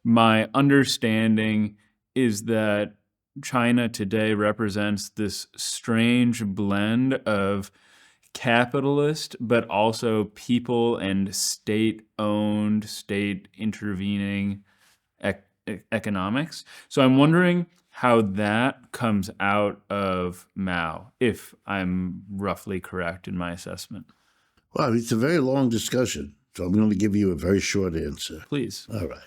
my understanding is that China today represents this strange blend of capitalist, but also people and state-owned, state-intervening economics. So I'm wondering how that comes out of Mao, if I'm roughly correct in my assessment. Well, it's a very long discussion, so I'm going to give you a very short answer. Please. All right.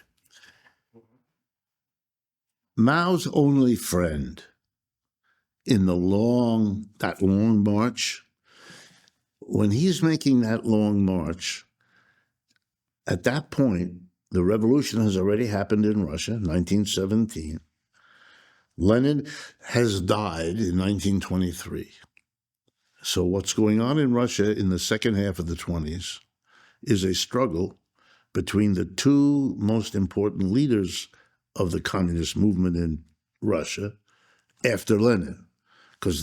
Mao's only friend in that long march, when he's making that long march, at that point, the revolution has already happened in Russia, 1917. Lenin has died in 1923. So what's going on in Russia in the second half of the 20s is a struggle between the two most important leaders of the communist movement in Russia after Lenin, because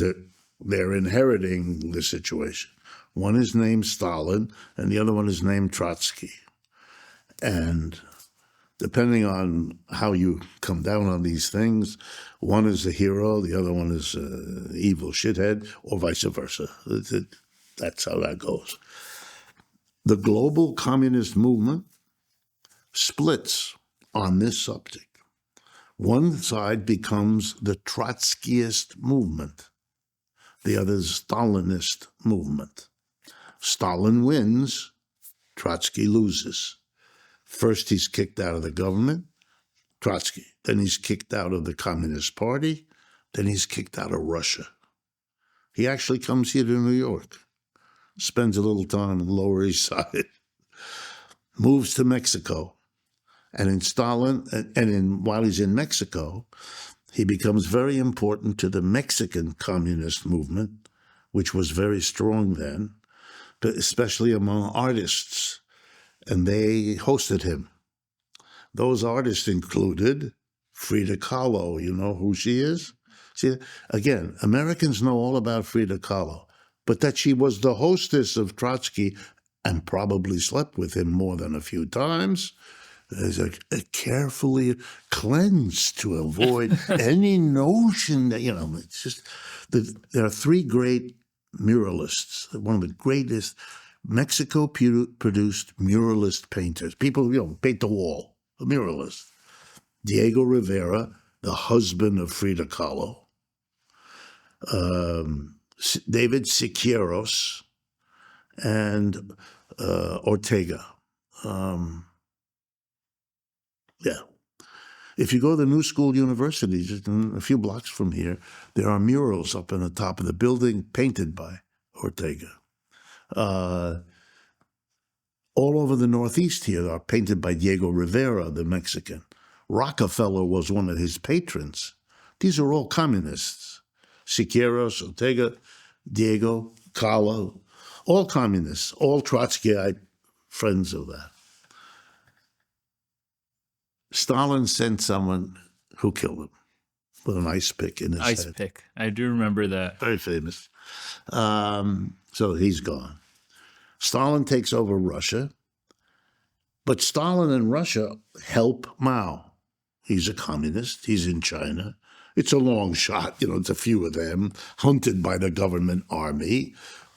they're inheriting the situation. One is named Stalin, and the other one is named Trotsky. And depending on how you come down on these things, one is a hero, the other one is an evil shithead, or vice versa. That's how that goes. The global communist movement splits on this subject. One side becomes the Trotskyist movement. The other is Stalinist movement. Stalin wins, Trotsky loses. First, he's kicked out of the government, Trotsky. Then he's kicked out of the Communist Party. Then he's kicked out of Russia. He actually comes here to New York, spends a little time on the Lower East Side, moves to Mexico. And while he's in Mexico, he becomes very important to the Mexican communist movement, which was very strong then, especially among artists. And they hosted him. Those artists included Frida Kahlo. You know who she is? See, again, Americans know all about Frida Kahlo, but that she was the hostess of Trotsky and probably slept with him more than a few times is a carefully cleansed to avoid any notion that, it's just there are three great muralists, one of the greatest Mexico-produced muralist painters. People, paint the wall, a muralist. Diego Rivera, the husband of Frida Kahlo. David Siqueiros and Ortega. If you go to the New School University, just a few blocks from here, there are murals up on the top of the building painted by Ortega. All over the Northeast here are painted by Diego Rivera, the Mexican. Rockefeller was one of his patrons. These are all communists. Siqueiros, Ortega, Diego, Kahlo, all communists, all Trotskyite friends of that. Stalin sent someone who killed him with an ice pick in his head. Ice pick. I do remember that. Very famous. So he's gone. Stalin takes over Russia, but Stalin and Russia help Mao. He's a communist. He's in China. It's a long shot. It's a few of them, hunted by the government army,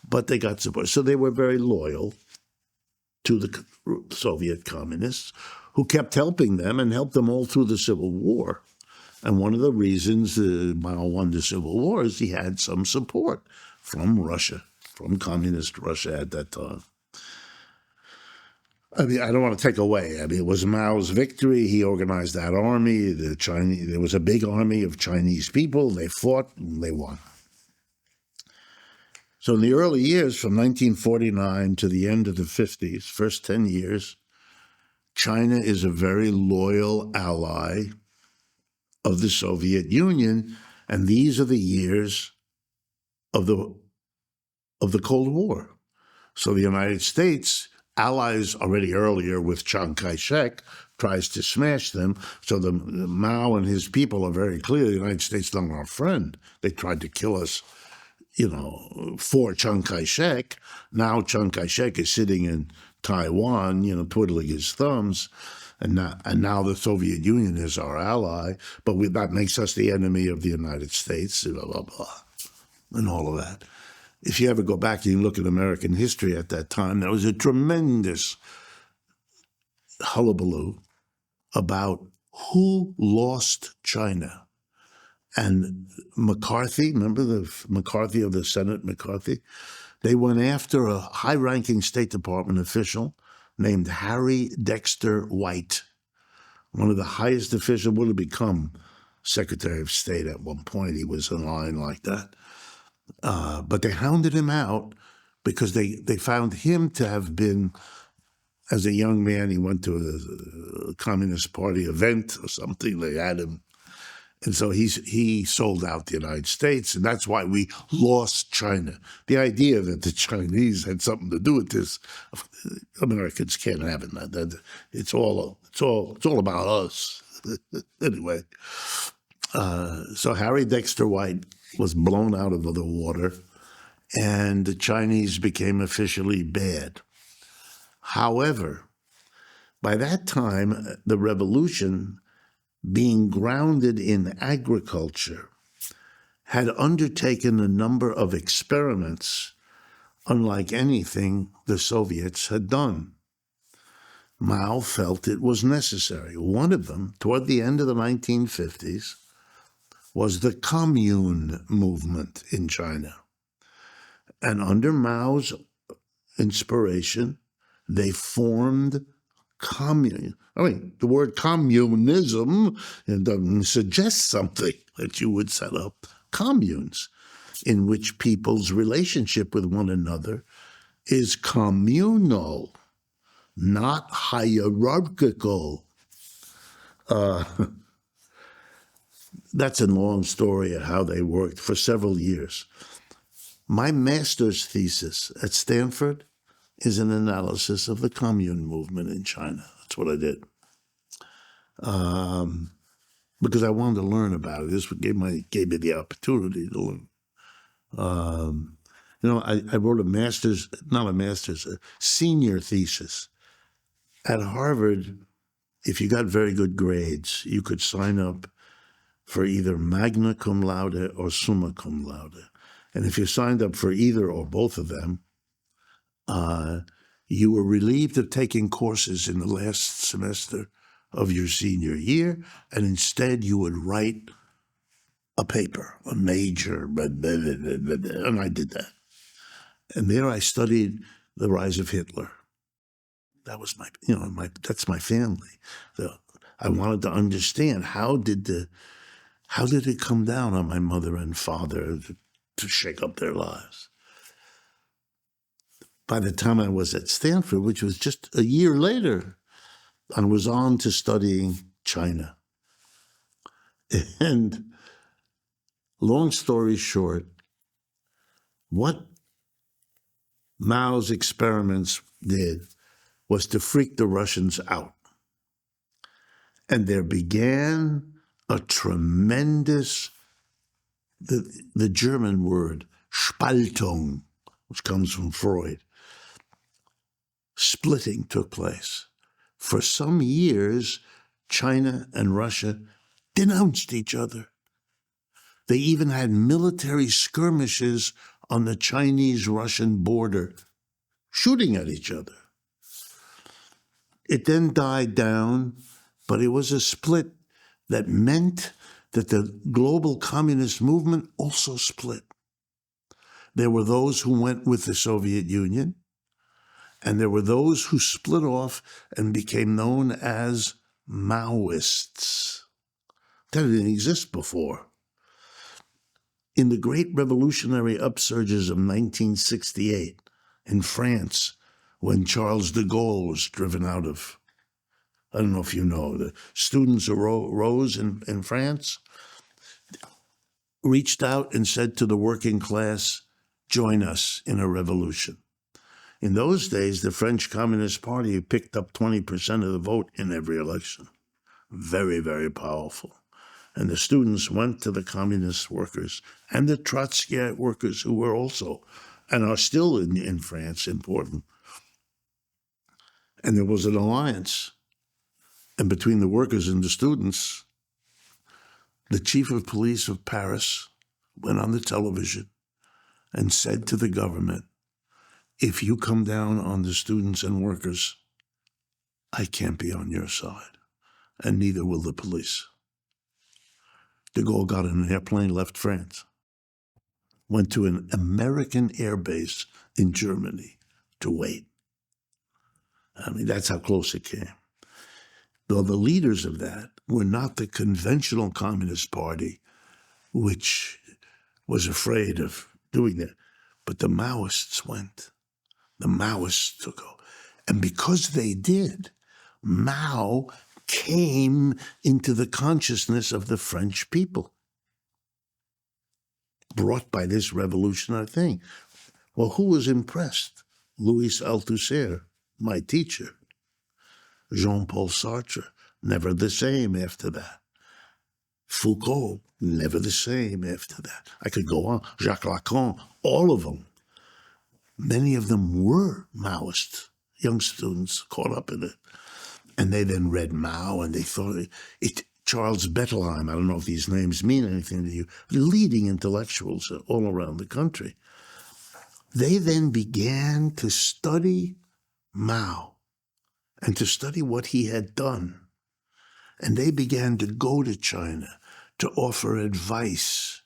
but they got support. So they were very loyal to the Soviet communists, who kept helping them and helped them all through the Civil War. And one of the reasons Mao won the Civil War is he had some support from Russia, from communist Russia at that time. I don't want to take away. It was Mao's victory. He organized that army. There was a big army of Chinese people. They fought and they won. So in the early years, from 1949 to the end of the 50s, first 10 years, China is a very loyal ally of the Soviet Union, and these are the years of the Cold War. So the United States, allies already earlier with Chiang Kai-shek, tries to smash them. So the Mao and his people are very clear. The United States is not our friend. They tried to kill us, for Chiang Kai-shek. Now Chiang Kai-shek is sitting in Taiwan, twiddling his thumbs. And now the Soviet Union is our ally, but that makes us the enemy of the United States, blah, blah, blah, and all of that. If you ever go back and you look at American history at that time, there was a tremendous hullabaloo about who lost China. And McCarthy, remember the McCarthy of the Senate, McCarthy? They went after a high-ranking State Department official named Harry Dexter White, one of the highest officials, would have become Secretary of State at one point. He was in line like that. But they hounded him out because they found him to have been, as a young man, he went to a Communist Party event or something. They had him. And so he sold out the United States, and that's why we lost China. The idea that the Chinese had something to do with this, Americans can't have it. It's all about us. Anyway, so Harry Dexter White was blown out of the water, and the Chinese became officially bad. However, by that time, the revolution, being grounded in agriculture, had undertaken a number of experiments unlike anything the Soviets had done. Mao felt it was necessary. One of them, toward the end of the 1950s, was the commune movement in China. And under Mao's inspiration, they formed commune. I mean, the word communism suggests something that you would set up communes in which people's relationship with one another is communal, not hierarchical. That's a long story of how they worked for several years. My master's thesis at Stanford is an analysis of the commune movement in China. That's what I did. Because I wanted to learn about it. This gave me the opportunity to learn. I wrote a senior thesis. At Harvard, if you got very good grades, you could sign up for either magna cum laude or summa cum laude. And if you signed up for either or both of them, you were relieved of taking courses in the last semester of your senior year, and instead you would write a paper, a major, and I did that. And there I studied the rise of Hitler. That was that's my family. So I wanted to understand how did it come down on my mother and father to shake up their lives. By the time I was at Stanford, which was just a year later, I was on to studying China. And long story short, what Mao's experiments did was to freak the Russians out. And there began a tremendous, the German word, Spaltung, which comes from Freud. Splitting took place. For some years, China and Russia denounced each other. They even had military skirmishes on the Chinese-Russian border, shooting at each other. It then died down, but it was a split that meant that the global communist movement also split. There were those who went with the Soviet Union, and there were those who split off and became known as Maoists. That didn't exist before. In the great revolutionary upsurges of 1968 in France, when Charles de Gaulle was driven out of, I don't know if you know, the students arose in France, reached out and said to the working class, join us in a revolution. In those days, the French Communist Party picked up 20% of the vote in every election. Very, very powerful. And the students went to the communist workers and the Trotskyite workers who were also, and are still in France, important. And there was an alliance. And between the workers and the students, the chief of police of Paris went on the television and said to the government, if you come down on the students and workers, I can't be on your side, and neither will the police. De Gaulle got in an airplane, left France, went to an American air base in Germany to wait. I mean, that's how close it came. Though the leaders of that were not the conventional Communist Party, which was afraid of doing that, but the Maoists went. The Maoists took over. And because they did, Mao came into the consciousness of the French people, brought by this revolutionary thing. Well, who was impressed? Louis Althusser, my teacher. Jean-Paul Sartre, never the same after that. Foucault, never the same after that. I could go on. Jacques Lacan, all of them. Many of them were Maoist, young students caught up in it. And they then read Mao, and they thought Charles Bettelheim, I don't know if these names mean anything to you, leading intellectuals all around the country. They then began to study Mao and to study what he had done. And they began to go to China to offer advice,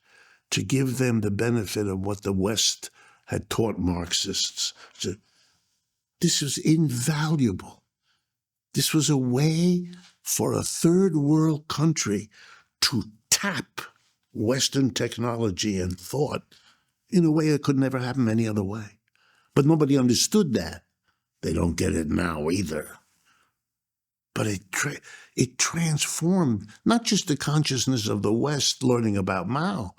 to give them the benefit of what the West had taught Marxists. So this was invaluable. This was a way for a third world country to tap Western technology and thought in a way that could never happen any other way. But nobody understood that. They don't get it now either. But it transformed not just the consciousness of the West learning about Mao,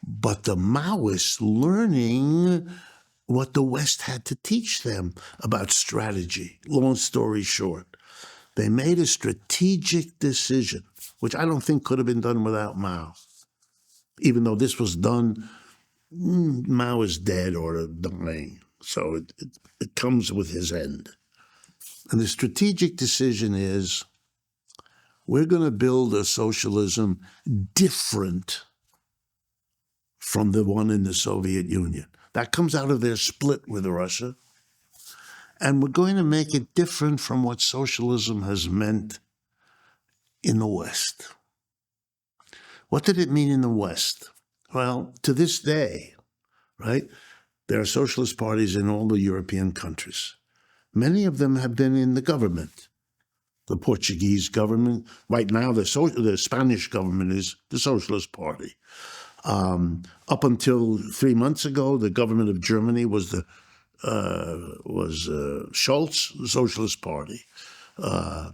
but the Maoists learning what the West had to teach them about strategy. Long story short, they made a strategic decision, which I don't think could have been done without Mao. Even though this was done, Mao is dead or dying, so it comes with his end. And the strategic decision is, we're going to build a socialism different from the one in the Soviet Union. That comes out of their split with Russia. And we're going to make it different from what socialism has meant in the West. What did it mean in the West? Well, to this day, right, there are socialist parties in all the European countries. Many of them have been in the government. The Portuguese government, right now the Spanish government is the Socialist Party. Up until 3 months ago, the government of Germany was Scholz, the Socialist Party.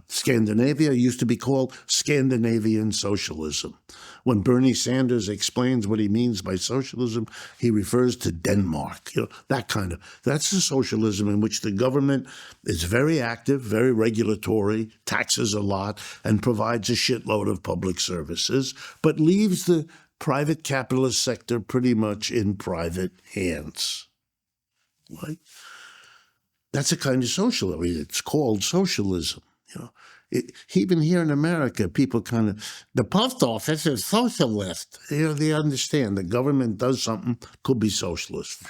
Scandinavia used to be called Scandinavian Socialism. When Bernie Sanders explains what he means by socialism, he refers to Denmark. That's the socialism in which the government is very active, very regulatory, taxes a lot, and provides a shitload of public services, but leaves the private capitalist sector pretty much in private hands. Right? That's a kind of socialism. I mean, it's called socialism. Even here in America, people the post office is socialist. They understand the government does something, could be socialist.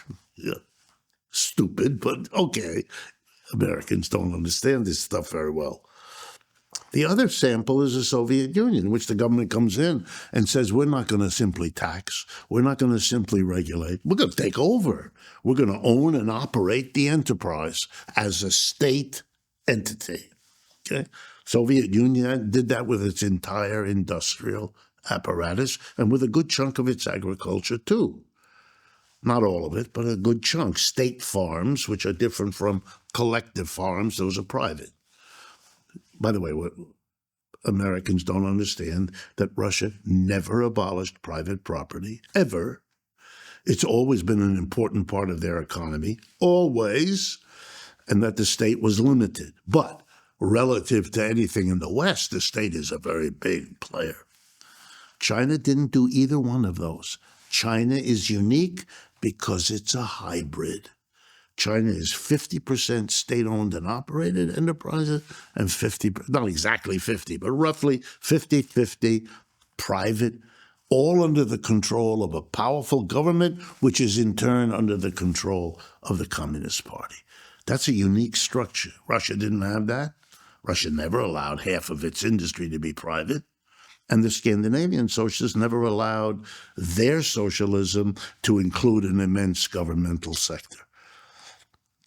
Stupid, but okay. Americans don't understand this stuff very well. The other sample is the Soviet Union, in which the government comes in and says, we're not going to simply tax. We're not going to simply regulate. We're going to take over. We're going to own and operate the enterprise as a state entity. Okay? Soviet Union did that with its entire industrial apparatus and with a good chunk of its agriculture, too. Not all of it, but a good chunk. State farms, which are different from collective farms, those are private. By the way, what Americans don't understand that Russia never abolished private property, ever. It's always been an important part of their economy, always, and that the state was limited. But relative to anything in the West, the state is a very big player. China didn't do either one of those. China is unique because it's a hybrid. China is 50% state-owned and operated enterprises and 50, not exactly 50, but roughly 50-50 private, all under the control of a powerful government, which is in turn under the control of the Communist Party. That's a unique structure. Russia didn't have that. Russia never allowed half of its industry to be private. And the Scandinavian socialists never allowed their socialism to include an immense governmental sector.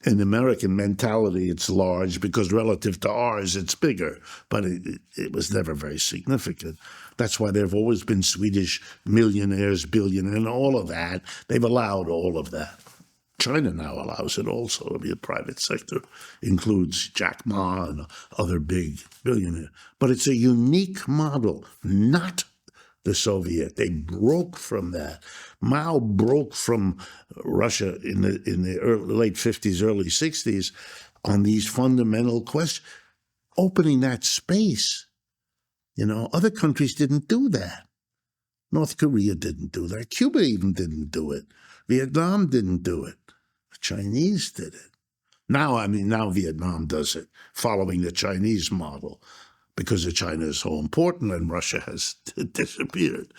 In American mentality, it's large because relative to ours, it's bigger, but it was never very significant. That's why there have always been Swedish millionaires, billionaires, and all of that. They've allowed all of that. China now allows it also. I mean, the private sector includes Jack Ma and other big billionaires. But it's a unique model, not the Soviet. They broke from that. Mao broke from Russia in the late 50s, early 60s on these fundamental questions, opening that space. You know, other countries didn't do that. North Korea didn't do that. Cuba even didn't do it. Vietnam didn't do it. The Chinese did it. Now Vietnam does it, following the Chinese model, because China is so important and Russia has disappeared.